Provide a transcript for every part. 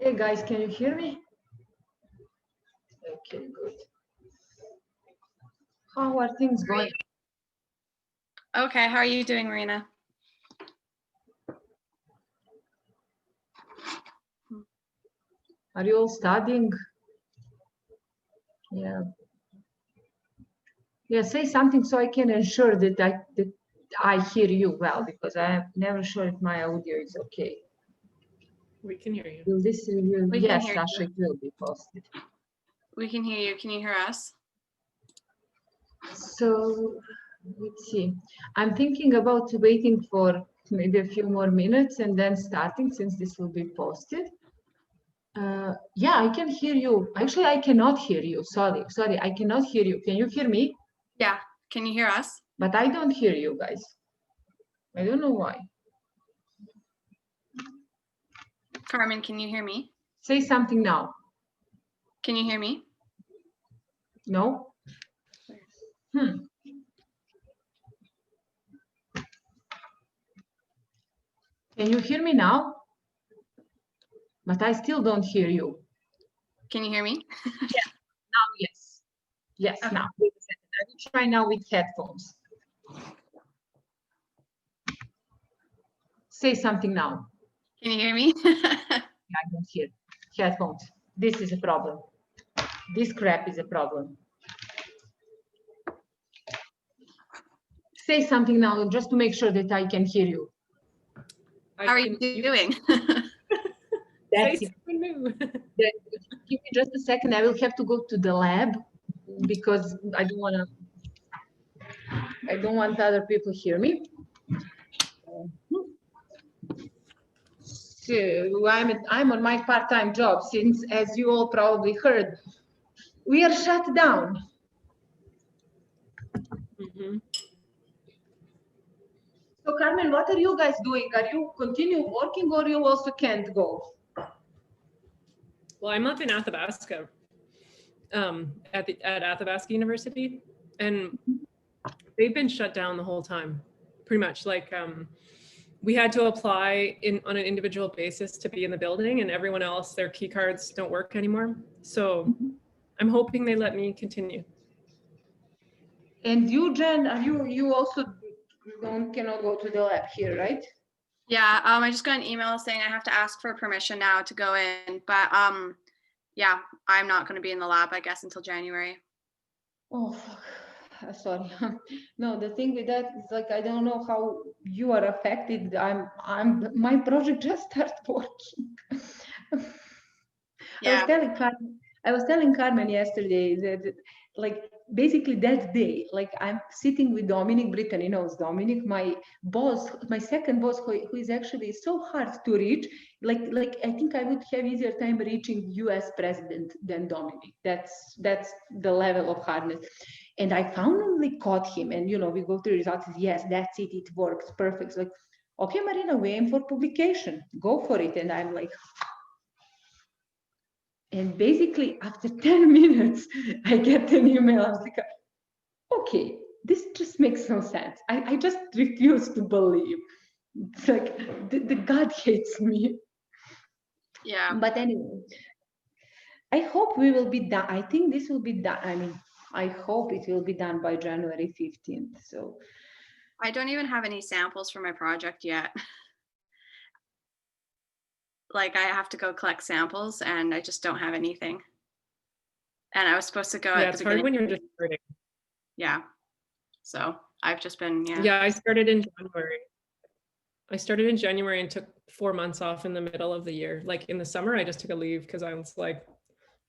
Hey guys, can you hear me? Okay, good. How are things going? Okay, how are you doing, Marina? Are you all studying? Yeah. Yeah, say something so I can ensure that I hear you well, because I'm never sure if my audio is okay. We can hear you. Will this review? We can Yes, hear Sasha, you. it will be posted. We can hear you. Can you hear us? So let's see. I'm thinking about waiting for maybe a few more minutes and then starting, since this will be posted. Yeah, I can hear you. Actually, I cannot hear you. Sorry, I cannot hear you. Can you hear me? Yeah. Can you hear us? But I don't hear you guys. I don't know why. Carmen, can you hear me? Say something now. Can you hear me? No? Hmm. Can you hear me now? But I still don't hear you. Can you hear me? Yeah. Now, yes. Yes, Okay. now. Wait a second. I will try now with headphones. Say something now. Can you hear me? I don't hear. Headphones. This is a problem. This crap is a problem. Say something now just to make sure that I can hear you. How are you doing? That's Say it. something new. Give me just a second. I will have to go to the lab because I don't want other people to hear me. So I'm on my part-time job, since, as you all probably heard, we are shut down. Mhm. So Carmen, what are you guys doing? Are you continue working, or you also can't go? Well, I'm up in Athabasca, at Athabasca University, and they've been shut down the whole time, pretty much. Like, we had to apply on an individual basis to be in the building, and everyone else, their key cards don't work anymore. So I'm hoping they let me continue. And you, Jen, are you also cannot go to the lab here, right? Yeah. I just got an email saying I have to ask for permission now to go in, but yeah, I'm not going to be in the lab, I guess, until January. Oh, fuck. Sorry. No, the thing with that is, like, I don't know how you are affected. My project just started working. Yeah. I was telling Carmen yesterday that, like, basically that day, like, I'm sitting with Dominic. Brittany knows Dominic, my boss, my second boss, who is actually so hard to reach. Like I think I would have easier time reaching US president than Dominic. That's the level of hardness. And I finally caught him, and we go through the results. Yes, that's it. It works perfect. It's like, okay, Marina, we aim for publication. Go for it. And I'm like, and basically after 10 minutes, I get an email. I was like, okay, this just makes no sense. I just refuse to believe. It's like the God hates me. Yeah. But anyway, I hope we will be done. I think this will be done. I mean, I hope it will be done by January 15th. So I don't even have any samples for my project yet. Like, I have to go collect samples and I just don't have anything. And I was supposed to go Yeah, at it's the hard beginning. when you're just starting. Yeah. So I've just been, Yeah, I started in January. I started in January and took 4 months off in the middle of the year. Like in the summer, I just took a leave because I was like,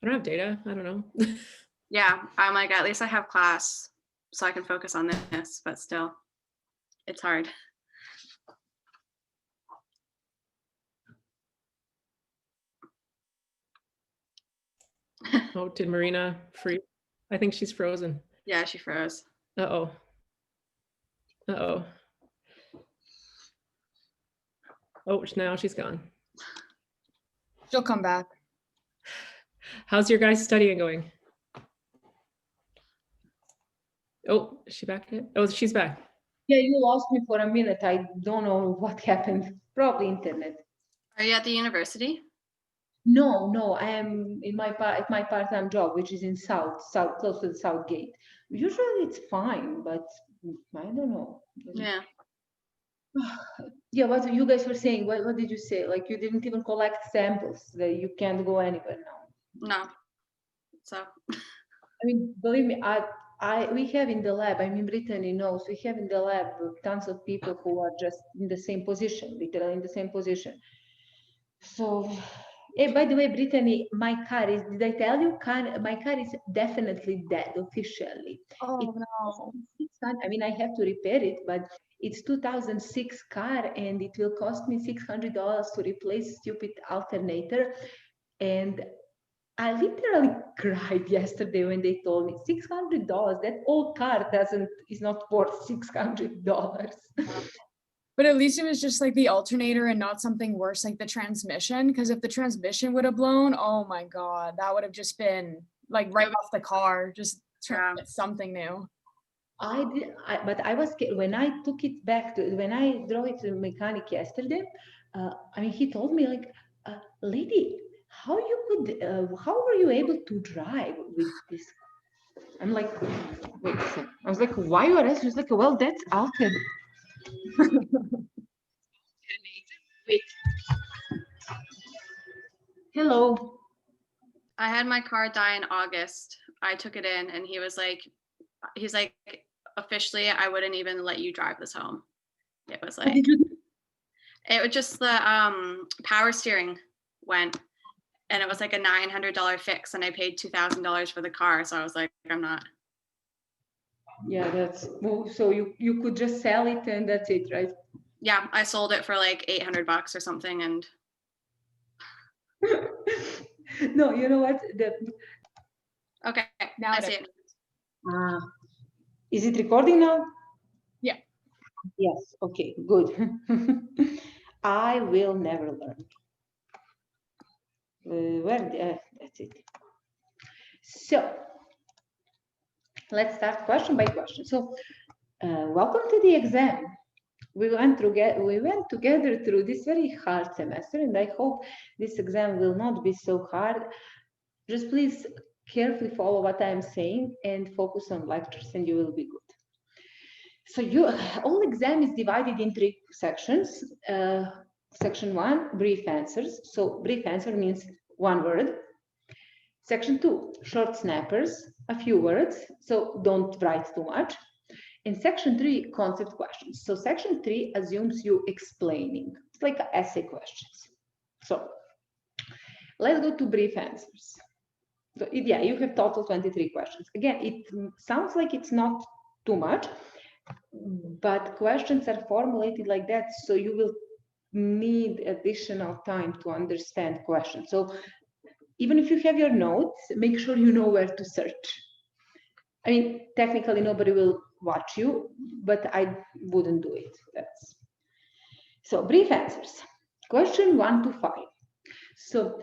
I don't have data. I don't know. Yeah. I'm like, at least I have class so I can focus on this, but still, it's hard. Oh, did Marina freeze? I think she's frozen. Yeah, she froze. Uh-oh. Uh-oh. Oh, now she's gone. She'll come back. How's your guys' studying going? Oh, is she back yet? Oh, she's back. yeah, you lost me for a minute. I don't know what happened. Probably internet. Are you at the university? No, I am in my at my part-time job, which is in South, close to the South Gate. Usually it's fine, but I don't know. Yeah. Yeah, what you guys were saying, what did you say? Like you didn't even collect samples, that you can't go anywhere now. No. So. I mean, believe me, we have in the lab, I mean, Brittany knows, we have in the lab tons of people who are just in the same position, literally in the same position. So, by the way, Brittany, did I tell you, my car is definitely dead officially. Oh no. I mean, I have to repair it, but it's 2006 car and it will cost me $600 to replace stupid alternator. And I literally cried yesterday when they told me $600. That old car is not worth $600. But at least it was just like the alternator and not something worse like the transmission. Because if the transmission would have blown, oh my God, that would have just been like right off the car, just something new. But I was scared when I took it back when I drove it to the mechanic yesterday. I mean, he told me like, lady, how were you able to drive with this? I'm like, wait a second. I was like, why you are asking? She's like, well, that's altered. Wait. Hello. I had my car die in August. I took it in and he's like, officially, I wouldn't even let you drive this home. It was like, it was just the power steering went, and it was like a $900 fix, and I paid $2,000 for the car. So I was like, I'm not. Yeah, so you could just sell it and that's it, right? Yeah, I sold it for like $800 or something, and. No, you know what? Okay, now I see it. Is it recording now? Yeah. Yes. Okay, good. I will never learn. That's it. So let's start question by question. So welcome to the exam. We went together through this very hard semester, and I hope this exam will not be so hard. Just please carefully follow what I'm saying and focus on lectures, and you will be good. So all exam is divided in 3 sections. Section 1, brief answers. So brief answer means 1 word. Section 2, short snappers, a few words. So don't write too much. And section 3, concept questions. So section 3 assumes you explaining. It's like essay questions. So let's go to brief answers. So yeah, you have total 23 questions. Again, it sounds like it's not too much, but questions are formulated like that, so you will need additional time to understand questions. So even if you have your notes, make sure you know where to search. I mean, technically nobody will watch you, but I wouldn't do it. So brief answers. Question 1 to 5. So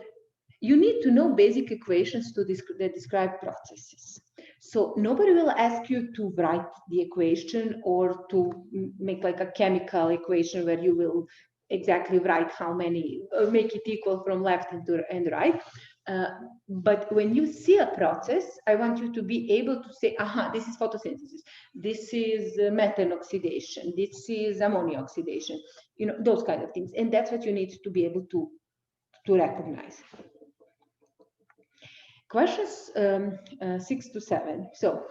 you need to know basic equations that describe processes. So nobody will ask you to write the equation or to make like a chemical equation where you will exactly write how many, make it equal from left and right. But when you see a process, I want you to be able to say, aha, this is photosynthesis, this is methane oxidation, this is ammonia oxidation, you know, those kind of things. And that's what you need to be able to recognize. Questions 6 to 7. So,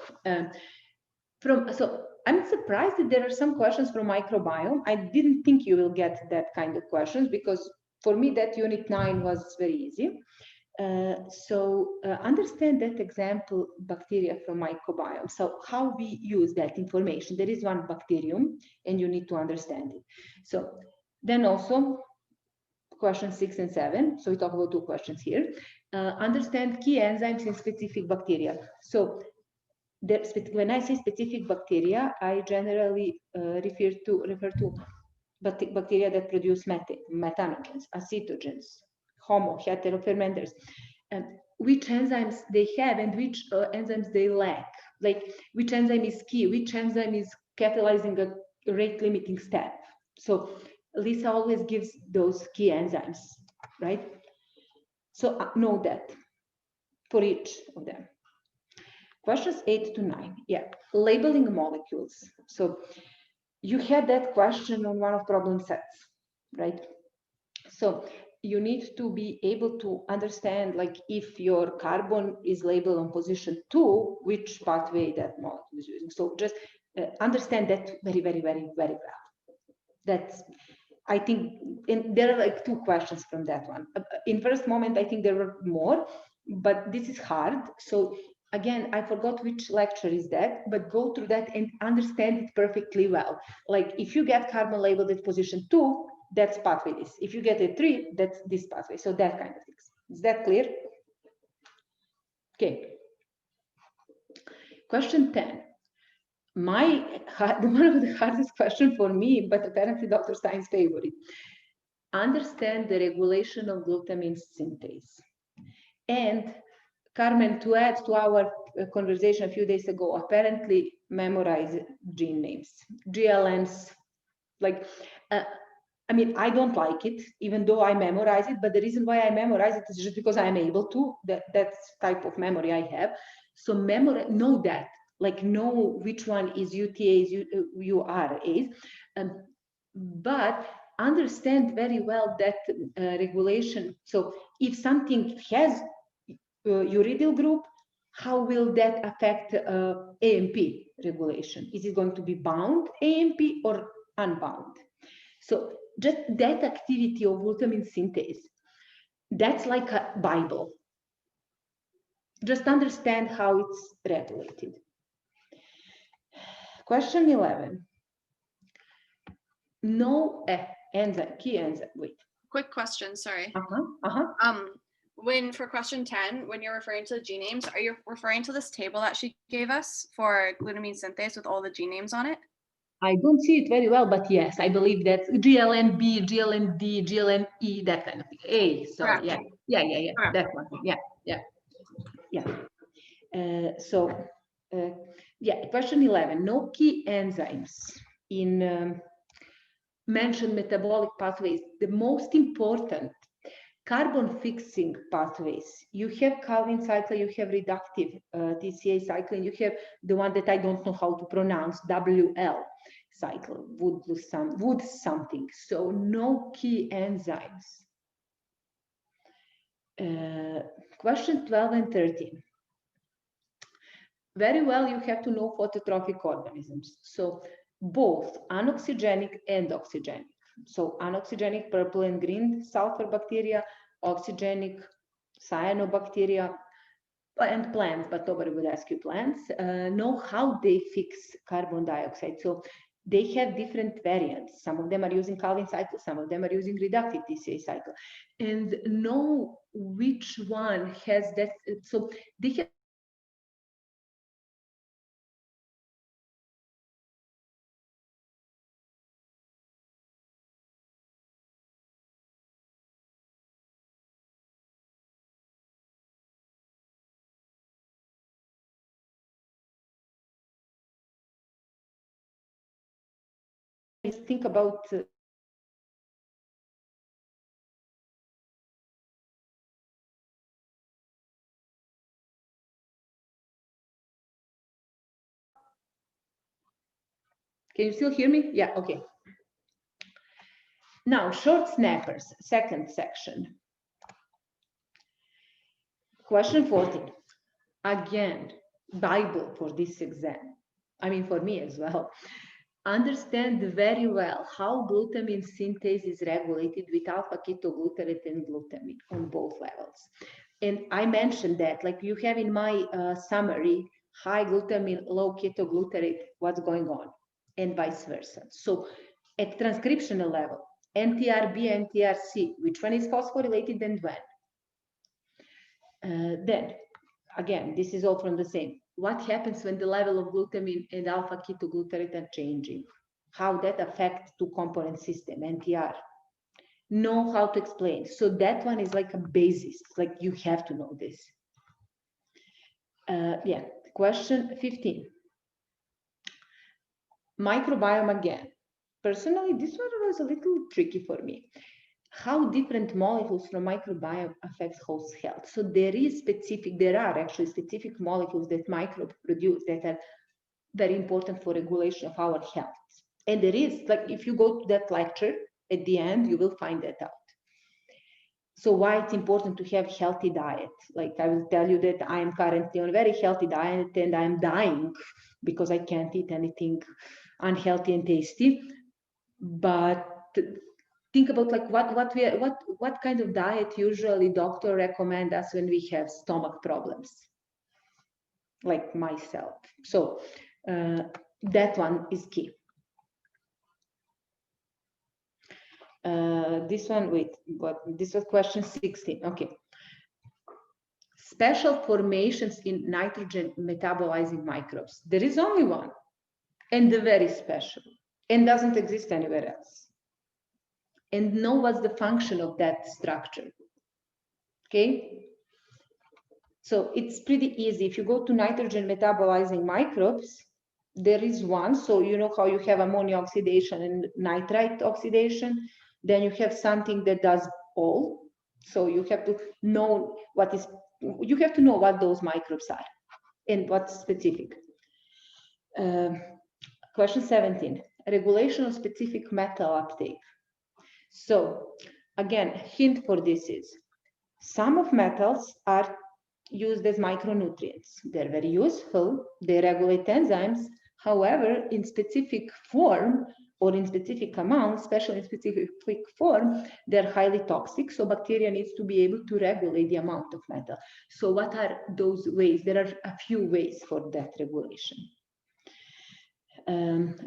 I'm surprised that there are some questions from microbiome. I didn't think you will get that kind of questions because for me that unit 9 was very easy. Understand that example bacteria from microbiome. So how we use that information. There is one bacterium and you need to understand it. So then also question 6 and 7. So we talk about 2 questions here. Understand key enzymes in specific bacteria. So when I say specific bacteria, I generally refer to bacteria that produce methane, methanogens, acetogens, heterofermenters, and which enzymes they have and which enzymes they lack. Like which enzyme is key, which enzyme is catalyzing a rate limiting step. So Lisa always gives those key enzymes, right? So know that for each of them. Questions 8 to 9. Yeah, labeling molecules. So you had that question on one of problem sets, right? So you need to be able to understand, like, if your carbon is labeled on position 2, which pathway that molecule is using. So just understand that very, very, very, very well. That's, I think, and there are like 2 questions from that one. In first moment, I think there were more, but this is hard. So again, I forgot which lecture is that, but go through that and understand it perfectly well. Like if you get carbon labeled at position 2, that's pathway this. If you get a 3, that's this pathway. So that kind of things. Is that clear? Okay. Question 10. One of the hardest question for me, but apparently Dr. Stein's favorite. Understand the regulation of glutamine synthase. And Carmen, to add to our conversation a few days ago, apparently memorize gene names, GLNs. Like, I mean, I don't like it, even though I memorize it, but the reason why I memorize it is just because I'm able to. That's type of memory I have. So know that, like know which one is UTAs, URAs, but understand very well that regulation. So if something has uridyl group, how will that affect AMP regulation? Is it going to be bound AMP or unbound? So just that activity of glutamine synthase, that's like a Bible. Just understand how it's regulated. Question 11. No enzyme, key enzyme, wait. Quick question, sorry. Uh-huh. When for question 10, when you're referring to the gene names, are you referring to this table that she gave us for glutamine synthase with all the gene names on it? I don't see it very well, but yes, I believe that's GLNB, GLND, GLNE, that kind of thing. A, sorry, yeah, that one, yeah. Yeah, question 11, no key enzymes in mentioned metabolic pathways. The most important carbon fixing pathways. You have Calvin cycle, you have reductive TCA cycle, and you have the one that I don't know how to pronounce, WL cycle, wood something. So no key enzymes. Question 12 and 13. Very well, you have to know phototrophic organisms. So both anoxygenic and oxygenic. So anoxygenic, purple and green sulfur bacteria, oxygenic cyanobacteria, and plants, but nobody would ask you plants, know how they fix carbon dioxide. So they have different variants. Some of them are using Calvin cycle, some of them are using reductive TCA cycle. And know which one has that. So they have think about can you still hear me? Yeah, okay. Now, short snappers, second section. Question 14. Again, Bible for this exam. I mean, for me as well. Understand very well how glutamine synthase is regulated with alpha ketoglutarate and glutamine on both levels. And I mentioned that, like you have in my summary, high glutamine, low ketoglutarate, what's going on, and vice versa. So at transcriptional level, NTRB, NTRC, which one is phosphorylated and when? Then, again, this is all from the same. What happens when the level of glutamine and alpha ketoglutarate are changing? How that affects two component system, NTR. Know how to explain. So that one is like a basis, like you have to know this. Yeah, question 15. Microbiome again. Personally, this one was a little tricky for me. how different molecules from microbiome affects host health. So there are actually specific molecules that microbes produce that are very important for regulation of our health. And there is, like, if you go to that lecture at the end, you will find that out. So why it's important to have healthy diet. Like, I will tell you that I am currently on a very healthy diet and I'm dying because I can't eat anything unhealthy and tasty. But think about like what kind of diet usually doctor recommend us when we have stomach problems, like myself. So that one is key. This one, wait, what? This was question 16. Okay. Special formations in nitrogen metabolizing microbes. There is only one, and they're very special, and doesn't exist anywhere else. And know what's the function of that structure. Okay. So it's pretty easy. If you go to nitrogen metabolizing microbes, there is one. So you know how you have ammonia oxidation and nitrite oxidation. Then you have something that does all. So you have to know what is, you have to know what those microbes are and what's specific. Question 17, regulation of specific metal uptake. So again, hint for this is, some of metals are used as micronutrients. They're very useful. They regulate enzymes. However, in specific form or in specific amount, especially in specific form, they're highly toxic. So bacteria needs to be able to regulate the amount of metal. So what are those ways? There are a few ways for that regulation.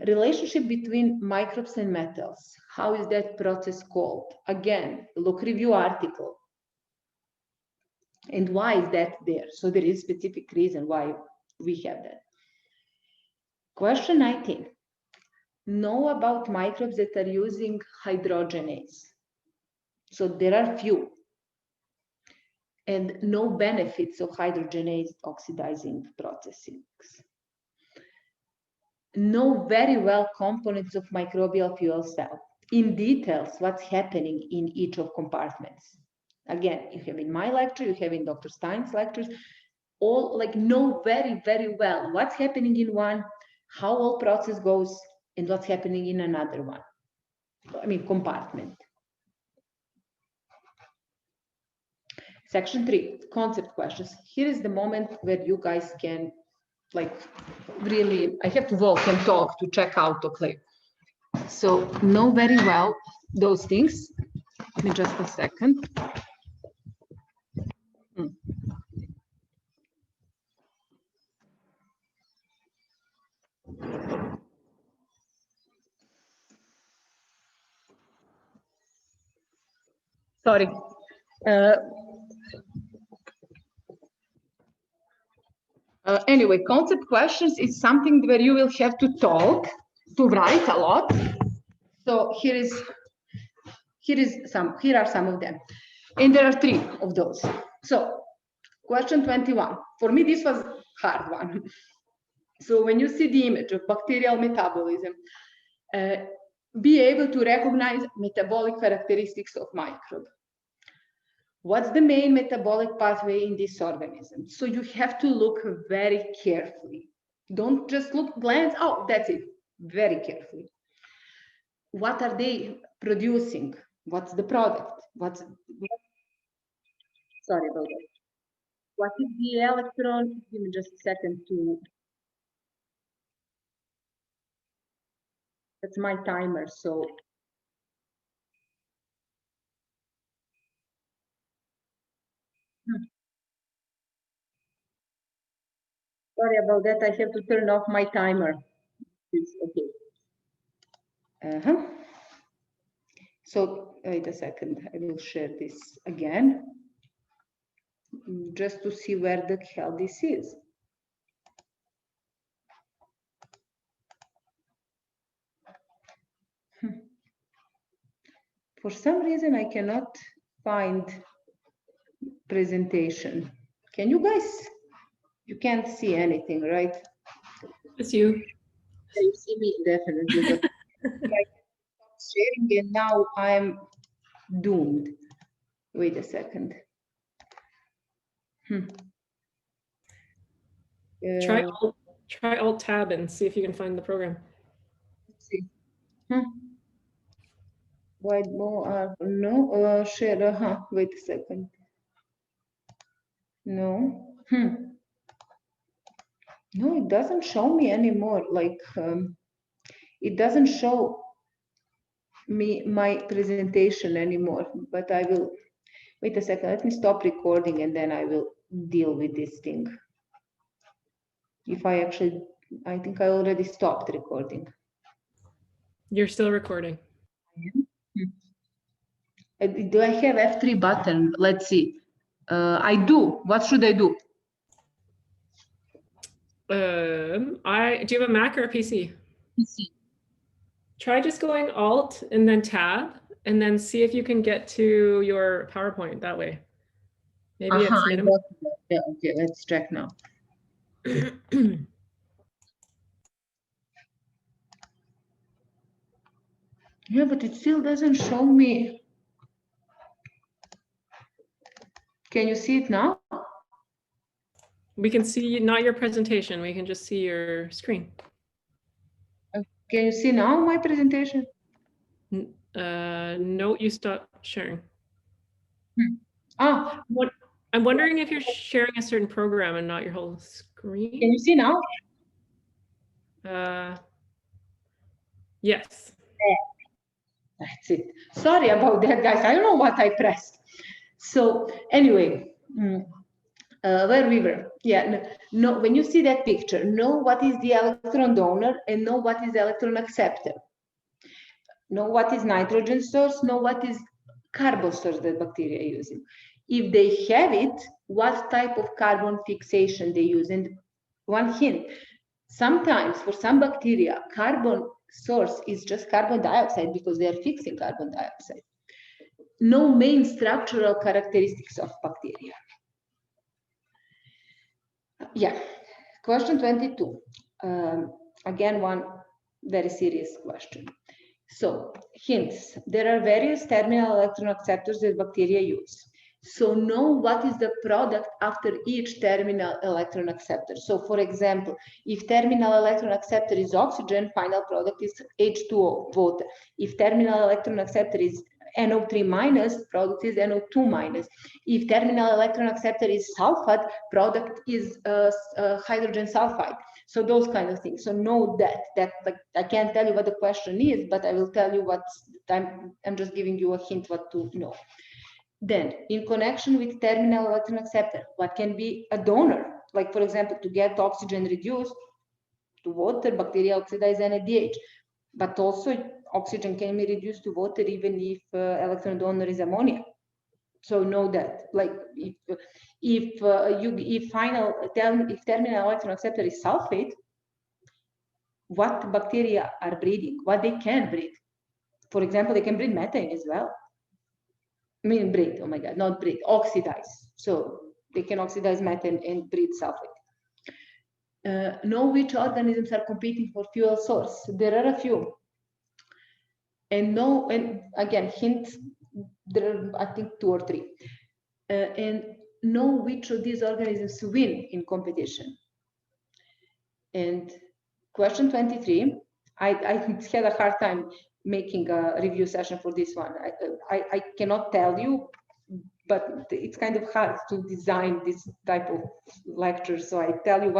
Relationship between microbes and metals. How is that process called? Again, look review article. And why is that there? So there is specific reason why we have that. Question 19. Know about microbes that are using hydrogenase. So there are few. And no benefits of hydrogenase oxidizing processes. Know very well components of microbial fuel cell. In details, what's happening in each of compartments. Again, you have in my lecture, you have in Dr. Stein's lectures, all like know very, very well what's happening in one, how all process goes, and what's happening in another one. I mean, compartment. Section 3, concept questions. Here is the moment where you guys can, like, really, I have to walk and talk to check out, okay. So know very well those things. Give me just a second. Sorry. Anyway, concept questions is something where you will have to talk, to write a lot. So here are some of them. And there are 3 of those. So question 21. For me, this was hard one. So when you see the image of bacterial metabolism, be able to recognize metabolic characteristics of microbe. What's the main metabolic pathway in this organism? So you have to look very carefully. Don't just look, glance, oh, that's it. Very carefully. What are they producing? What's the product? Sorry about that. What is the electron? Give me just a second to. That's my timer, so. Sorry about that. I have to turn off my timer. It's okay. So wait a second. I will share this again, just to see where the hell this is. For some reason, I cannot find presentation. Can you guys? You can't see anything, right? It's you. You see me definitely. But I stopped sharing, and now I'm doomed. Wait a second. Try Alt Tab and see if you can find the program. Let's see. Wide more no share. Wait a second. No. No, it doesn't show me anymore. Like it doesn't show me my presentation anymore. But I will wait a second. Let me stop recording and then I will deal with this thing. If I think I already stopped recording. You're still recording. Do I have F3 button? Let's see. I do. What should I do? Do you have a Mac or a PC? PC. Try just going Alt and then Tab, and then see if you can get to your PowerPoint that way. Maybe it's minimum. Yeah, okay, let's check now. Yeah, but it still doesn't show me. Can you see it now? We can see not your presentation. We can just see your screen. Can you see now my presentation? No, you stopped sharing. Ah, I'm wondering if you're sharing a certain program and not your whole screen. can you see now? Yes. That's it. Sorry about that, guys. I don't know what I pressed. So anyway, where we were. Yeah, no, when you see that picture, know what is the electron donor and know what is the electron acceptor. Know what is nitrogen source, know what is carbon source that bacteria are using. If they have it, what type of carbon fixation they use. And one hint, sometimes for some bacteria, carbon source is just carbon dioxide because they are fixing carbon dioxide. No main structural characteristics of bacteria. Yeah, question 22. Again, one very serious question. So, hints, there are various terminal electron acceptors that bacteria use. So know what is the product after each terminal electron acceptor. So for example, if terminal electron acceptor is oxygen, final product is H2O, water. If terminal electron acceptor is NO3 minus, product is NO2 minus. If terminal electron acceptor is sulfate, product is hydrogen sulfide. So those kind of things. So know that like I can't tell you what the question is, but I will tell you what I'm just giving you a hint what to know. Then, in connection with terminal electron acceptor, what can be a donor? Like, for example, to get oxygen reduced to water, bacteria oxidize NADH. But also, oxygen can be reduced to water even if electron donor is ammonia. So know that. Like, if terminal electron acceptor is sulfate, what bacteria are breeding? What they can breed? For example, they can breed methane as well. I mean, breed, oh my God, not breed, oxidize. So they can oxidize methane and breed sulfate. Know which organisms are competing for fuel source. There are a few. And again, hint, there are, I think, 2 or 3. And know which of these organisms win in competition. And question 23, I had a hard time making a review session for this one. I cannot tell you, but it's kind of hard to design this type of lecture. So I tell you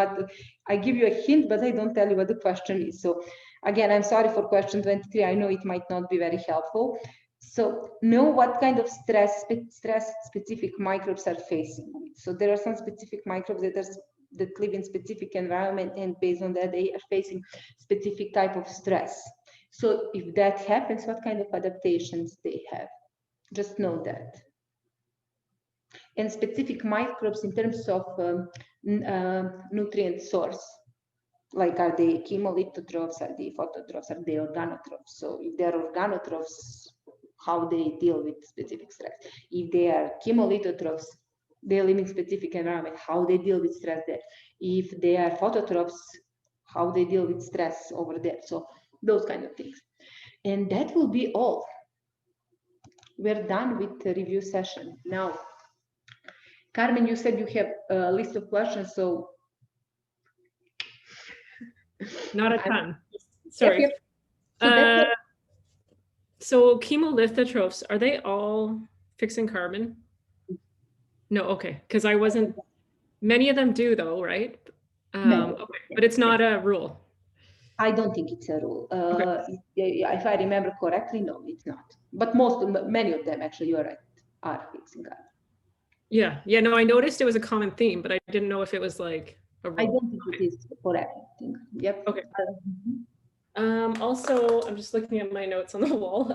I give you a hint, but I don't tell you what the question is. So again, I'm sorry for question 23. I know it might not be very helpful. So know what kind of stress specific microbes are facing. So there are some specific microbes that live in specific environment, and based on that, they are facing specific type of stress. So if that happens, what kind of adaptations they have? Just know that. And specific microbes in terms of nutrient source, like are they chemolithotrophs, are they phototrophs, are they organotrophs? So if they're organotrophs, how they deal with specific stress. If they are chemolithotrophs, they live in specific environment, how they deal with stress there. If they are phototrophs, how they deal with stress over there. So those kind of things. And that will be all. we're done with the review session. Now, Carmen, you said you have a list of questions, so. Not a ton. Sorry. Yep. So, so chemolithotrophs, are they all fixing carbon? No, okay, because I wasn't, many of them do though, right? Okay, but it's not a rule. I don't think it's a rule. Okay. If I remember correctly, no, it's not. But many of them, actually, you're right, are fixing carbon. Yeah, no, I noticed it was a common theme, but I didn't know if it was like a rule. I don't think it is for everything. Yep. Okay. Also, I'm just looking at my notes on the wall.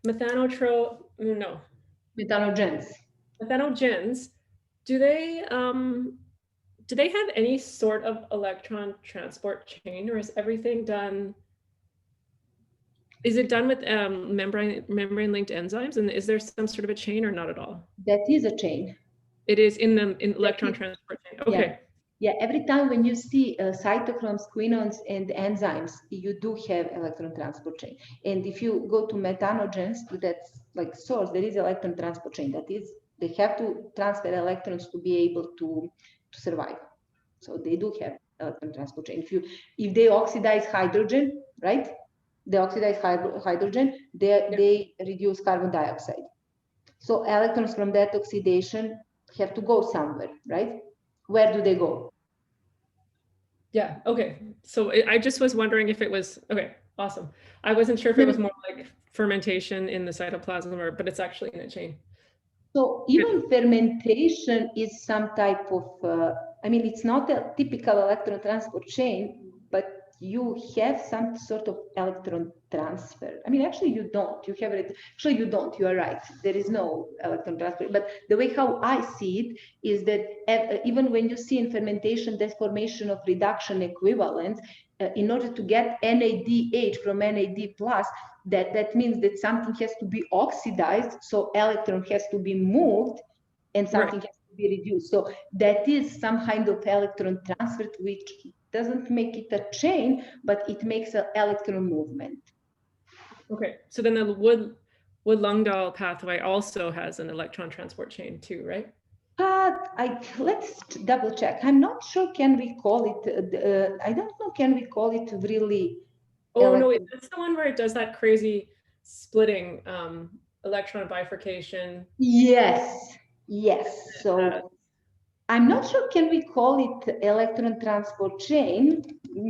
Methanogens. Methanogens. Do they have any sort of electron transport chain, or is everything done? Is it done with membrane linked enzymes, and is there some sort of a chain or not at all? That is a chain. It is in electron transport chain. Okay. Yeah, every time when you see cytochromes, quinones, and enzymes, you do have electron transport chain. And if you go to methanogens, to that like source, there is electron transport chain. That is, they have to transfer electrons to be able to survive. So they do have electron transport chain. If they oxidize hydrogen, right? They oxidize hydrogen, they reduce carbon dioxide. So electrons from that oxidation have to go somewhere, right? Where do they go? Yeah, okay. So I just was wondering if it was, okay, awesome. I wasn't sure if it was more like fermentation in the cytoplasm, but it's actually in a chain. So even fermentation is some type of, I mean, it's not a typical electron transport chain, but you have some sort of electron transfer. I mean, actually you don't, you have it, actually you don't, you are right. There is no electron transfer, but the way how I see it is that even when you see in fermentation, the formation of reduction equivalents, in order to get NADH from NAD+, that means that something has to be oxidized, so electron has to be moved, and something has to be reduced. So that is some kind of electron transfer, which doesn't make it a chain, but it makes an electron movement. Okay, so then the Wood-Lungdahl pathway also has an electron transport chain too, right? Let's double check. I'm not sure. Can we call it? I don't know. Can we call it really? Oh no, it's the one where it does that crazy splitting, electron bifurcation. Yes. So I'm not sure. Can we call it electron transport chain?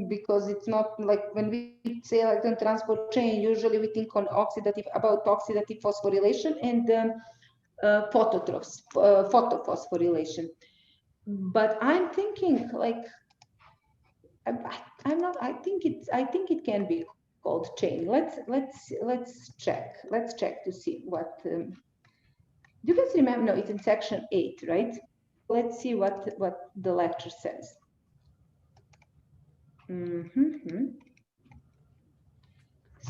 Because it's not like when we say electron transport chain, usually we think on about oxidative phosphorylation and photophosphorylation. But I'm thinking like I'm not. I think it can be called chain. Let's check. Let's check to see what. You guys remember? No, it's in section 8, right? Let's see what the lecture says.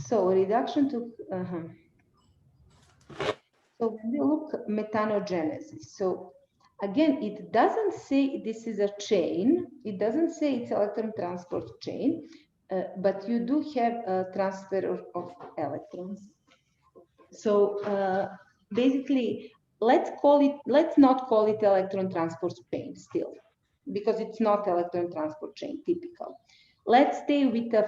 So reduction to. So when we look at methanogenesis, so again, it doesn't say this is a chain. It doesn't say it's electron transport chain, but you do have a transfer of electrons. So basically, let's not call it electron transport chain still, because it's not electron transport chain typical. Let's stay with the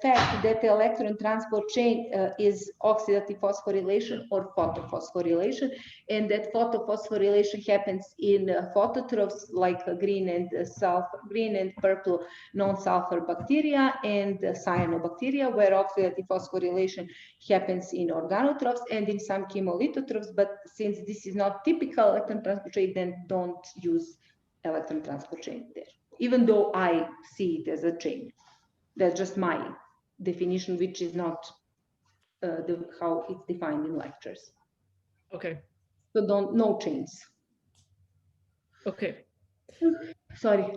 fact that the electron transport chain is oxidative phosphorylation or photophosphorylation, and that photophosphorylation happens in phototrophs like green and purple non-sulfur bacteria and cyanobacteria, where oxidative phosphorylation happens in organotrophs and in some chemolithotrophs. But since this is not typical electron transport chain, then don't use electron transport chain there, even though I see it as a chain. That's just my definition, which is not how it's defined in lectures. Okay. So no chains. Okay. Sorry.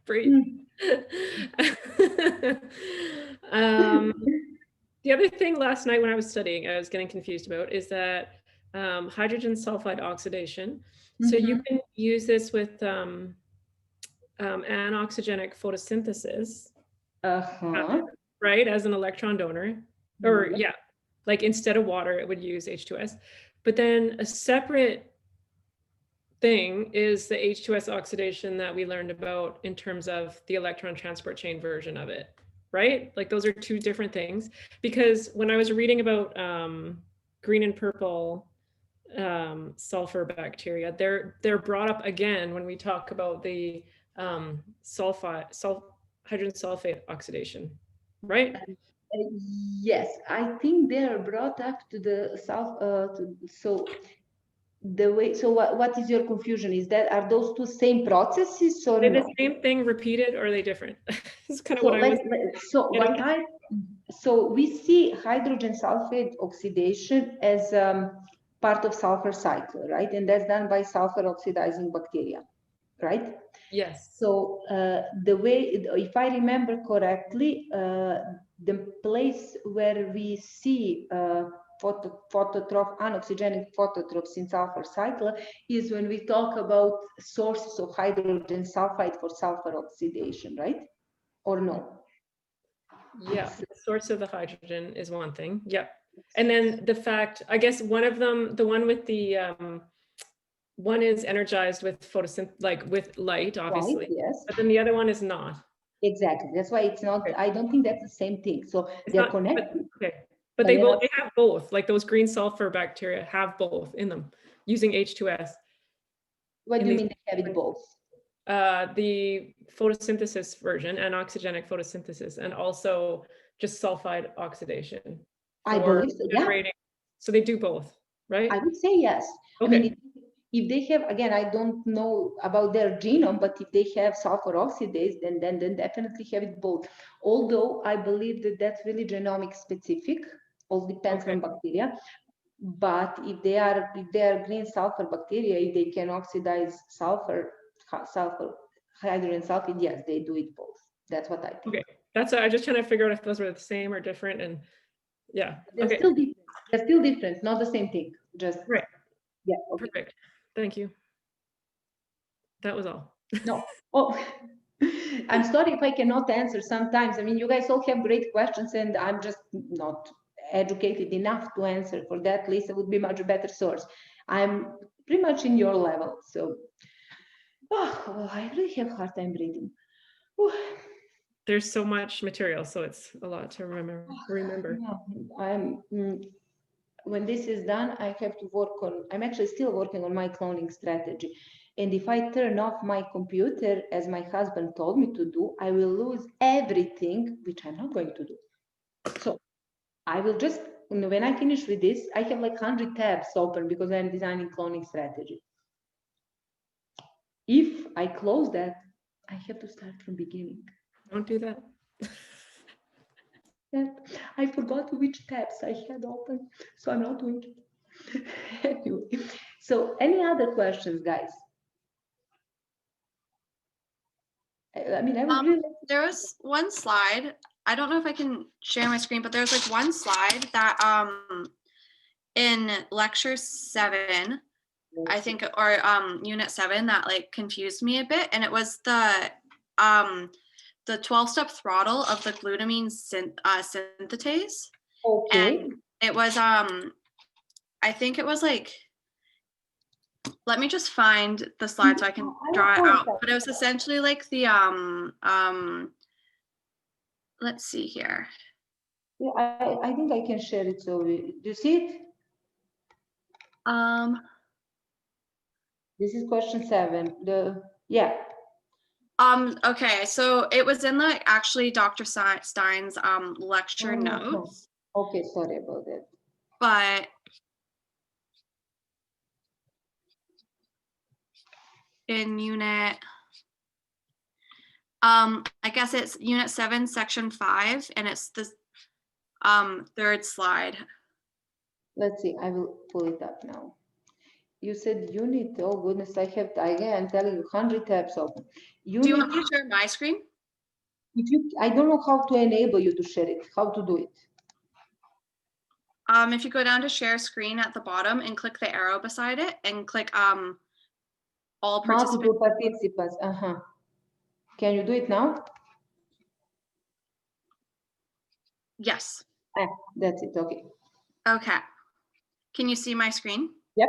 Breathe. The other thing last night when I was studying, I was getting confused about is that hydrogen sulfide oxidation. So you can use this with anoxygenic photosynthesis, right, as an electron donor. or yeah, like instead of water, it would use H2S. But then a separate thing is the H2S oxidation that we learned about in terms of the electron transport chain version of it, right? Like those are two different things. Because when I was reading about green and purple sulfur bacteria, they're brought up again when we talk about the hydrogen sulfate oxidation, right? Yes, I think they are brought up to the so the way. So what is your confusion? Is that are those two same processes or Are they no? the same thing repeated, or are they different? It's kind of So what I was. So we see hydrogen sulfate oxidation as part of sulfur cycle, right? And that's done by sulfur oxidizing bacteria, right? Yes. So the way, if I remember correctly, the place where we see unoxygenic phototrophs in sulfur cycle is when we talk about sources of hydrogen sulfide for sulfur oxidation, right? Or no? Yeah, the source of the hydrogen is one thing. Yep. And then the fact, I guess one of them, the one with the, one is energized with like with light, obviously. Right, yes. But then the other one is not. Exactly. That's why it's not, I don't think that's the same thing. So they're connected. But they have both, like those green sulfur bacteria have both in them using H2S. What do you mean they have it both? The photosynthesis version and oxygenic photosynthesis, and also just sulfide oxidation. I believe so, yeah. So they do both, right? I would say yes. Okay. I mean, if they have, again, I don't know about their genome, but if they have sulfur oxidase, then definitely have it both. Although I believe that that's really genomic specific, all depends on bacteria. But if they are green sulfur bacteria, if they can oxidize sulfur hydrogen sulfide, yes, they do it both. That's what I think. Okay, that's I'm just trying to figure out if those were the same or different, and yeah, they're still different. They're still different, not the same thing. Just right. Yeah. Okay. Perfect. Thank you. That was all. No. Oh, I'm sorry if I cannot answer sometimes. I mean, you guys all have great questions, and I'm just not educated enough to answer. For that, Lisa would be much better source. I'm pretty much in your level, so I really have a hard time breathing. There's so much material, so it's a lot to remember. Yeah, when this is done, I have to work on. I'm actually still working on my cloning strategy. And if I turn off my computer, as my husband told me to do, I will lose everything, which I'm not going to do. So I will just, when I finish with this, I have like 100 tabs open because I'm designing cloning strategy. If I close that, I have to start from beginning. Don't do that. I forgot which tabs I had open, so I'm not doing it. Anyway, so any other questions, guys? I mean, I would really. There was one slide. I don't know if I can share my screen, but there's like one slide that in lecture 7, I think, or unit 7, that like confused me a bit, and it was the 12-step throttle of the glutamine synthetase. Okay. And it was I think it was like, let me just find the slide so I can draw it out. But it was essentially like the let's see here. Yeah, I think I can share it. So do you see it? This is question 7. Okay, so it was in the actually Dr. Stein's lecture notes. Okay, sorry about that. But in unit, I guess it's unit 7, section 5, and it's the 3rd slide. Let's see, I will pull it up now. You said unit, oh goodness, I have, again, I'm telling you, 100 tabs open. Unit, do you want me to share my screen? I don't know how to enable you to share it, how to do it. If you go down to share screen at the bottom and click the arrow beside it and click all participants. Multiple participants, Can you do it now? Yes. That's it. Okay. Okay. Can you see my screen? Yep.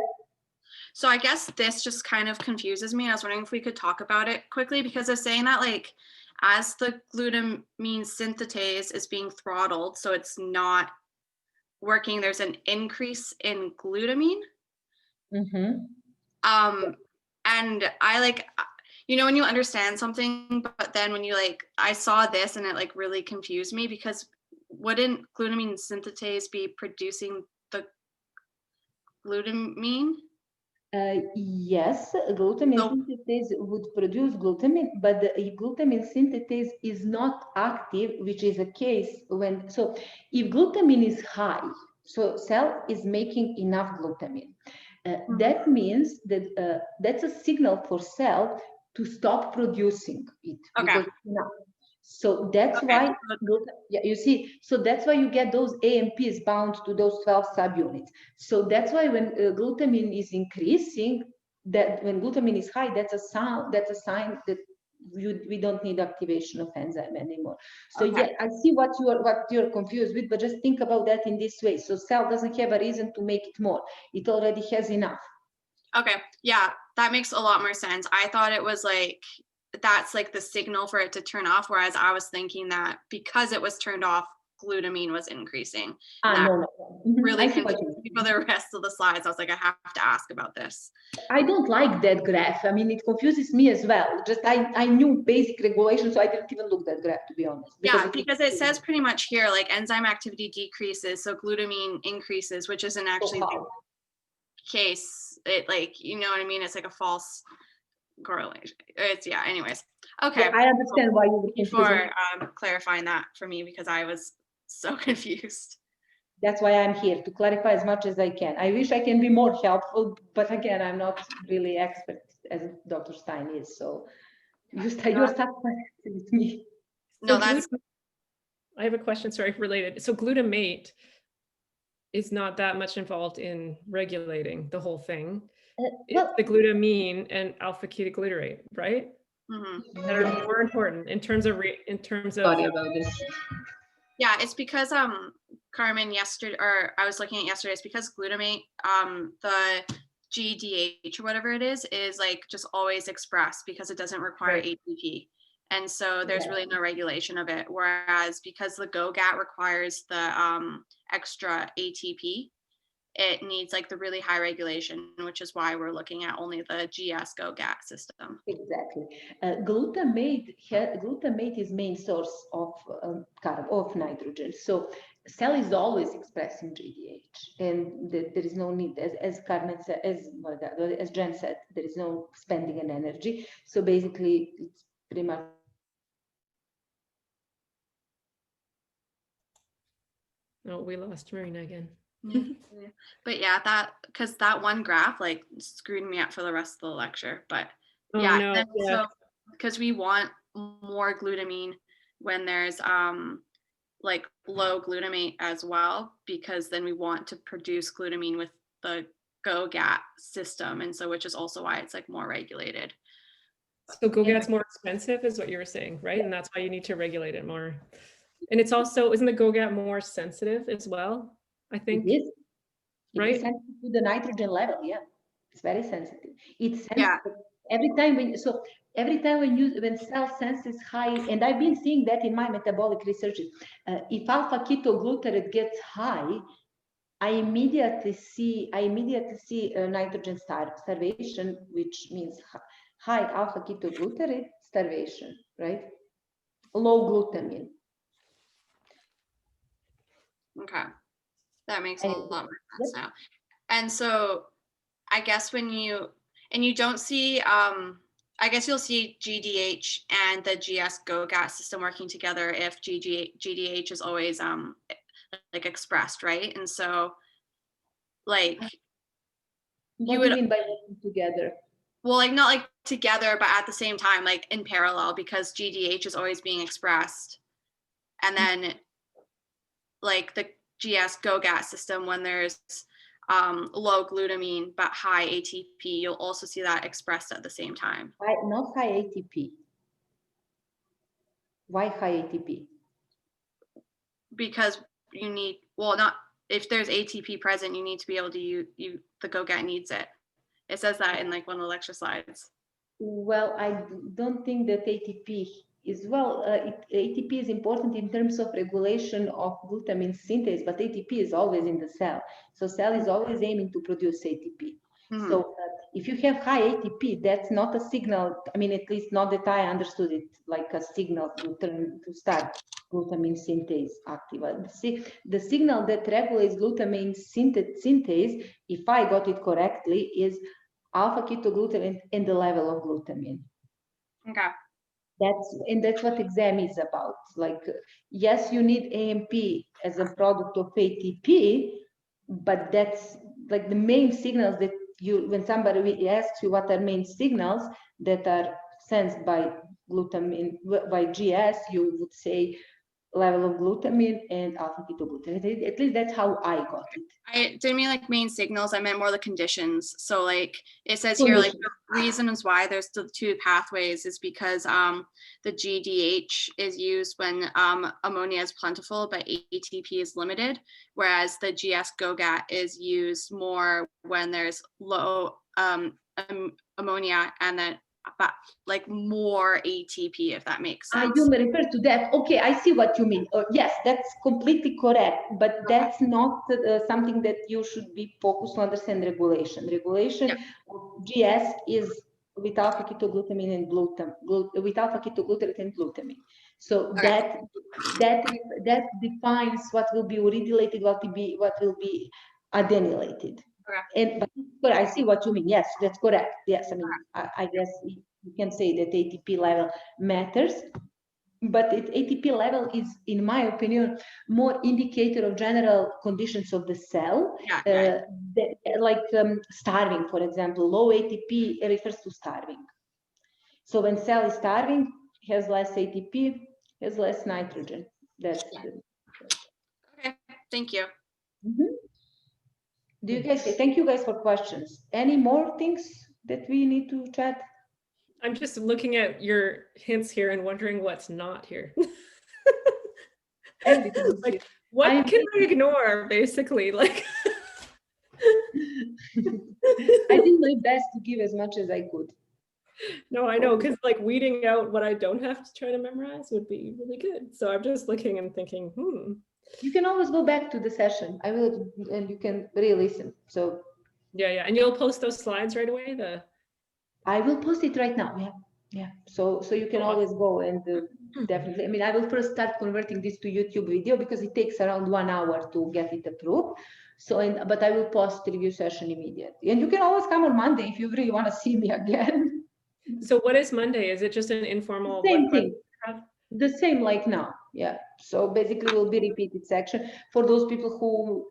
So I guess this just kind of confuses me. I was wondering if we could talk about it quickly, because they're saying that like as the glutamine synthetase is being throttled, so it's not working, there's an increase in glutamine. Mm-hmm. And I like, you know, when you understand something, but then when you like, I saw this and it like really confused me, because wouldn't glutamine synthetase be producing the glutamine? Yes, glutamine So- synthetase would produce glutamine, but the glutamine synthetase is not active, which is a case when, so if glutamine is high, so cell is making enough glutamine. That means that that's a signal for cell to stop producing it. Okay. Because enough. So that's Okay. why, yeah, you see, so that's why you get those AMPs bound to those 12 subunits. So that's why when glutamine is increasing, that when glutamine is high, that's a sign that we don't need activation of enzyme anymore. So Okay. yeah, I see what you're confused with, but just think about that in this way. So cell doesn't have a reason to make it more. It already has enough. Okay. Yeah, that makes a lot more sense. I thought it was like, that's like the signal for it to turn off, whereas I was thinking that because it was turned off, glutamine was increasing. No. Really I see what confused me for the rest of the slides. I was like, I have to ask about this. I don't like that graph. I mean, it confuses me as well. Just I knew basic regulations, so I didn't even look that graph, to be honest. Because it says pretty much here, like enzyme activity decreases, so glutamine increases, which isn't actually the case. It like, you know what I mean? It's like a false correlation. It's anyways. Okay. Yeah, I understand why you were Thank you for clarifying that for me, because I was so confused. That's why I'm here, to clarify as much as I can. I wish I can be more helpful, but again, I'm not really expert as Dr. Stein is. So you're stuck with me. No, So that's I have a question, sorry, related. So glutamate is not that much involved in regulating the whole thing. It's the glutamine and alpha ketoglutarate, right? That are more important in terms of Sorry about this. Yeah, it's because Carmen yesterday, or I was looking at yesterday, it's because glutamate, the GDH or whatever it is like just always expressed because it doesn't require ATP. And so there's really no regulation of it. Whereas because the GOGAT requires the extra ATP, it needs like the really high regulation, which is why we're looking at only the GS GOGAT system. Exactly. Glutamate is main source of nitrogen. So cell is always expressing GDH, and there is no need, as Carmen said, as Jen said, there is no spending an energy. So basically, it's pretty much. Oh, we lost Marina again. But yeah, because that one graph like screwed me up for the rest of the lecture. But so because we want more glutamine when there's like low glutamate as well, because then we want to produce glutamine with the GOGAT system, and so which is also why it's like more regulated. So GOGAT's more expensive is what you were saying, right? And that's why you need to regulate it more. And it's also, isn't the GOGAT more sensitive as well? I think. It is. Right? It is sensitive to the nitrogen level. Yeah, it's very sensitive. It's sensitive every time when when cell senses high, and I've been seeing that in my metabolic research. If alpha ketoglutarate gets high, I immediately see nitrogen starvation, which means high alpha ketoglutarate starvation, right? Low glutamine. Okay, that makes a lot more sense now. And so I guess when you don't see I guess you'll see GDH and the GS GOGAT system working together if GDH is always like expressed, right? And so like what do you mean by working together? Well, like not like together, but at the same time, like in parallel, because GDH is always being expressed. And then like the GS GOGAT system, when there's low glutamine but high ATP, you'll also see that expressed at the same time. Not high ATP. Why high ATP? Because you need, well, not, if there's ATP present, you need to be able to the GOGAT needs it. It says that in like one of the lecture slides. Well, I don't think that ATP is, well, ATP is important in terms of regulation of glutamine synthase, but ATP is always in the cell. So cell is always aiming to produce ATP. Mhm. So if you have high ATP, that's not a signal, I mean, at least not that I understood it, like a signal to start glutamine synthase active. The signal that regulates glutamine synthase, if I got it correctly, is alpha ketoglutamine and the level of glutamine. Okay. That's what exam is about. Like, yes, you need AMP as a product of ATP, but that's like the main signals that you, when somebody asks you what are main signals that are sensed by glutamine, by GS, you would say level of glutamine and alpha ketoglutamine. At least that's how I got it. I didn't mean like main signals, I meant more the conditions. So like it says here, like the reasons why there's the two pathways is because the GDH is used when ammonia is plentiful, but ATP is limited, whereas the GS GOGAT is used more when there's low ammonia and then like more ATP, if that makes sense. You may refer to that. Okay, I see what you mean. Yes, that's completely correct, but that's not something that you should be focused to understand regulation. Regulation of GS is with alpha ketoglutamine and with alpha ketoglutarate and glutamine. So that defines what will be uridylated, what will be adenylated. But I see what you mean. Yes, that's correct. Yes, I mean, I guess you can say that ATP level matters, but ATP level is, in my opinion, more indicator of general conditions of the cell. Like starving, for example, low ATP refers to starving. So when cell is starving, has less ATP, has less nitrogen. That's okay. Thank you. Mm-hmm. Do you guys? Thank you guys for questions. Any more things that we need to chat? I'm just looking at your hints here and wondering what's not here. Like, what can I ignore, basically? Like, I did my best to give as much as I could. No, I know, because like weeding out what I don't have to try to memorize would be really good. So I'm just looking and thinking, You can always go back to the session. I will, and you can re-listen. So yeah, and you'll post those slides right away. I will post it right now. Yeah. So you can always go and definitely. I mean, I will first start converting this to YouTube video because it takes around 1 hour to get it approved. So, but I will post the review session immediately. And you can always come on Monday if you really want to see me again. So what is Monday? Is it just an informal? Same thing. The same like now. Yeah. So basically, will be repeated section for those people who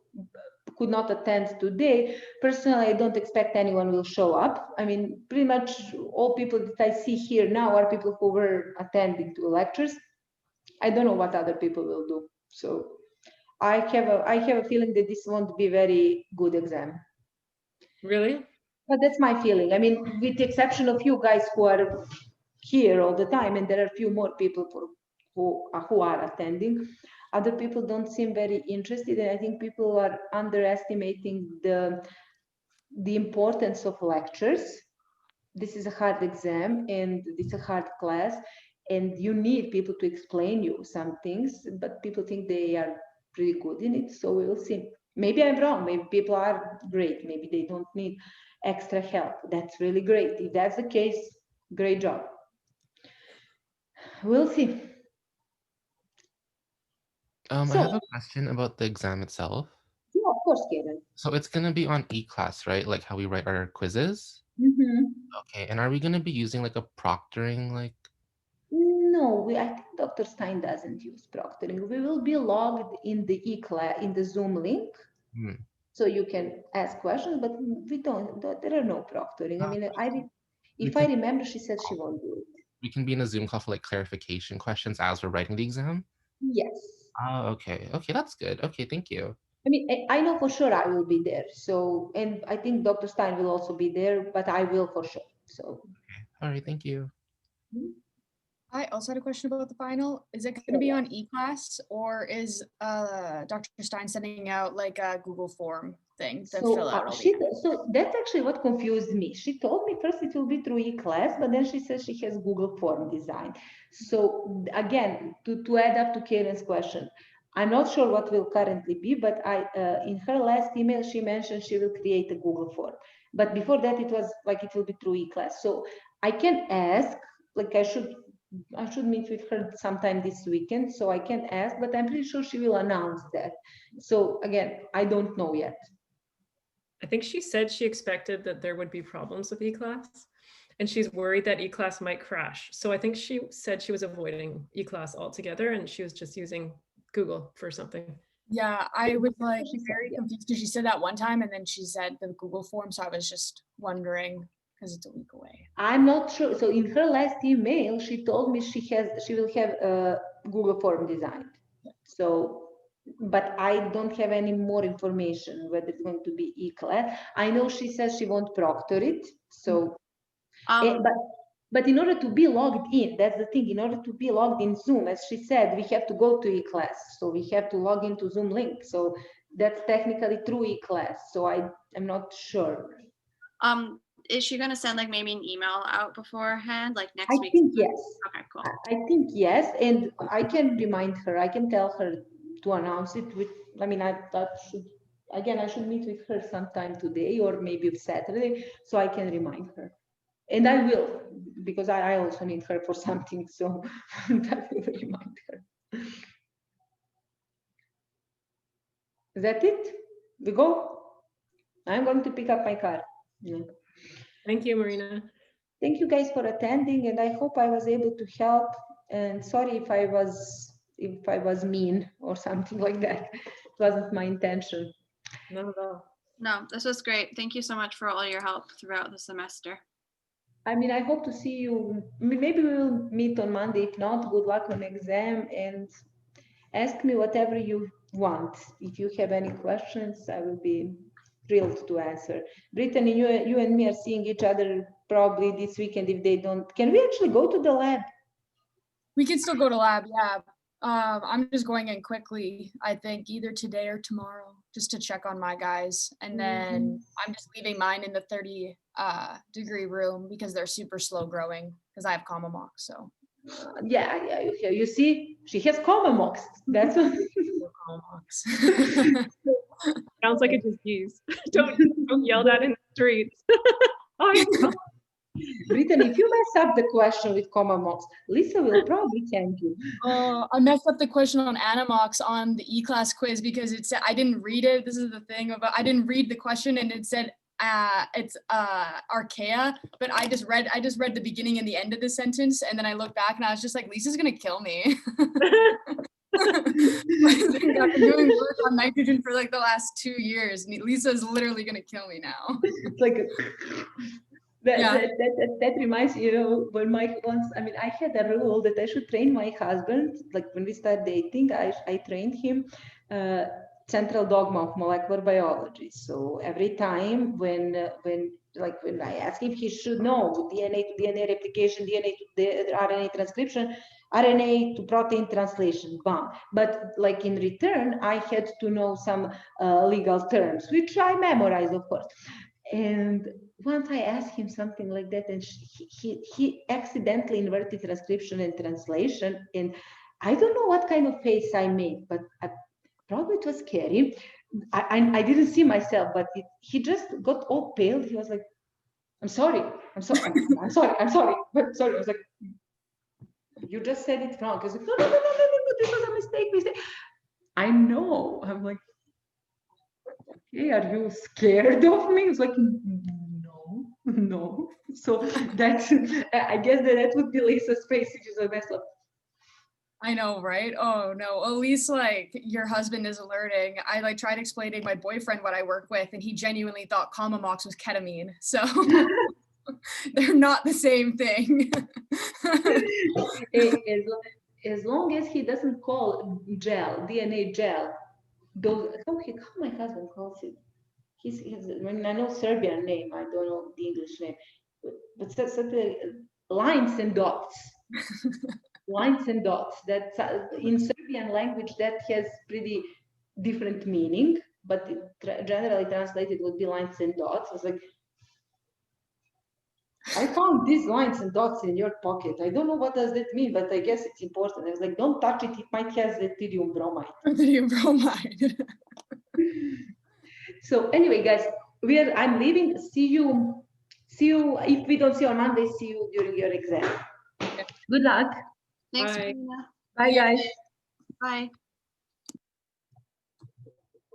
could not attend today. Personally, I don't expect anyone will show up. I mean, pretty much all people that I see here now are people who were attending to lectures. I don't know what other people will do. So I have a feeling that this won't be a very good exam. Really? But that's my feeling. I mean, with the exception of you guys who are here all the time, and there are a few more people who are attending. Other people don't seem very interested, and I think people are underestimating the importance of lectures. This is a hard exam, and it's a hard class, and you need people to explain you some things, but people think they are pretty good in it, so we will see. Maybe I'm wrong. Maybe people are great. Maybe they don't need extra help. That's really great. If that's the case, great job. We'll see. I have a question about the exam itself. Yeah, of course, Karen. So it's going to be on e-class, right? Like how we write our quizzes? Mm-hmm. Okay, and are we going to be using like a proctoring, like? No, I think Dr. Stein doesn't use proctoring. We will be logged in the e-class, in the Zoom link. So you can ask questions, but we don't, there are no proctoring. I mean, if I remember, she said she won't do it. We can be in a Zoom call for like clarification questions as we're writing the exam? Yes. Oh, okay. Okay, that's good. Okay, thank you. I mean, I know for sure I will be there. So, and I think Dr. Stein will also be there, but I will for sure. So. Okay. All right, thank you. I also had a question about the final. Is it going to be on eClass, or is Dr. Stein sending out like a Google form thing to fill out all the So that's actually what confused me. She told me first it will be through eClass, but then she says she has Google form design. So again, to add up to Karen's question, I'm not sure what will currently be, but in her last email, she mentioned she will create a Google form. But before that, it was like it will be through eClass. So I can ask, like I should meet with her sometime this weekend, so I can ask, but I'm pretty sure she will announce that. So again, I don't know yet. I think she said she expected that there would be problems with eClass, and she's worried that eClass might crash. So I think she said she was avoiding eClass altogether, and she was just using Google for something. Yeah, I was like very confused because she said that one time and then she said the Google form. So I was just wondering because it's a week away. I'm not sure. So in her last email, she told me she will have a Google form designed. So, but I don't have any more information whether it's going to be eClass. I know she says she won't proctor it. So, but in order to be logged in, that's the thing. In order to be logged in Zoom, as she said, we have to go to eClass. So we have to log into Zoom link. So that's technically through eClass. So I'm not sure. Is she going to send like maybe an email out beforehand, like next week? I think yes. Okay, cool. I think yes, and I can remind her. I can tell her to announce it. I should meet with her sometime today or maybe Saturday, so I can remind her. And I will, because I also need her for something, so I will remind her. Is that it? We go? I'm going to pick up my car. Yeah. Thank you, Marina. Thank you guys for attending, and I hope I was able to help. And sorry if I was mean or something like that. It wasn't my intention. Not at all. No, this was great. Thank you so much for all your help throughout the semester. I mean, I hope to see you. Maybe we will meet on Monday. If not, good luck on exam and ask me whatever you want. If you have any questions, I will be thrilled to answer. Brittany, you and me are seeing each other probably this weekend. If they don't, can we actually go to the lab? We can still go to lab, yeah. I'm just going in quickly, I think either today or tomorrow, just to check on my guys. And then I'm just leaving mine in the 30 degree room because they're super slow growing because I have Comamox, so. Yeah, you see, she has Comamox. That's what. Comamox. Sounds like a disease. Don't yell that in the streets. Brittany, if you mess up the question with Comamox, Lisa will probably thank you. I messed up the question on Animox on the E-class quiz because it said I didn't read it. This is the thing about I didn't read the question and it said it's archaea, but I just read the beginning and the end of the sentence and then I looked back and I was just like, Lisa's gonna kill me. I've been doing work on nitrogen for like the last 2 years and Lisa's literally gonna kill me now. It's like that reminds me, when Mike once, I had a rule that I should train my husband, like when we start dating, I trained him central dogma of molecular biology. So every time when I ask him, he should know DNA to DNA replication, DNA to RNA transcription, RNA to protein translation, bam. But like in return, I had to know some legal terms, which I memorized, of course. And once I asked him something like that, and he accidentally inverted transcription and translation, and I don't know what kind of face I made, but probably it was scary. I didn't see myself, but he just got all pale. He was like, I'm sorry. I'm sorry. But sorry. I was like, you just said it wrong. He was like, no, this was a mistake. I know. I'm like, okay, are you scared of me? It's like, no. So that's, I guess that would be Lisa's face, which is a mess up. I know, right? Oh no, at least like your husband is alerting. I like tried explaining my boyfriend what I work with and he genuinely thought Comamox was ketamine. So they're not the same thing. As long as he doesn't call DNA gel, how my husband calls it. I know Serbian name, I don't know the English name, but such lines and dots. lines and dots. That in Serbian language that has pretty different meaning, but generally translated would be lines and dots. I was like, I found these lines and dots in your pocket. I don't know what does that mean, but I guess it's important. I was like, don't touch it. It might have deuterium bromide. Deuterium bromide. So anyway, guys, I'm leaving. See you. If we don't see you on Monday, see you during your exam. Good luck. Thanks, Bye. Marina. Bye, guys. Bye.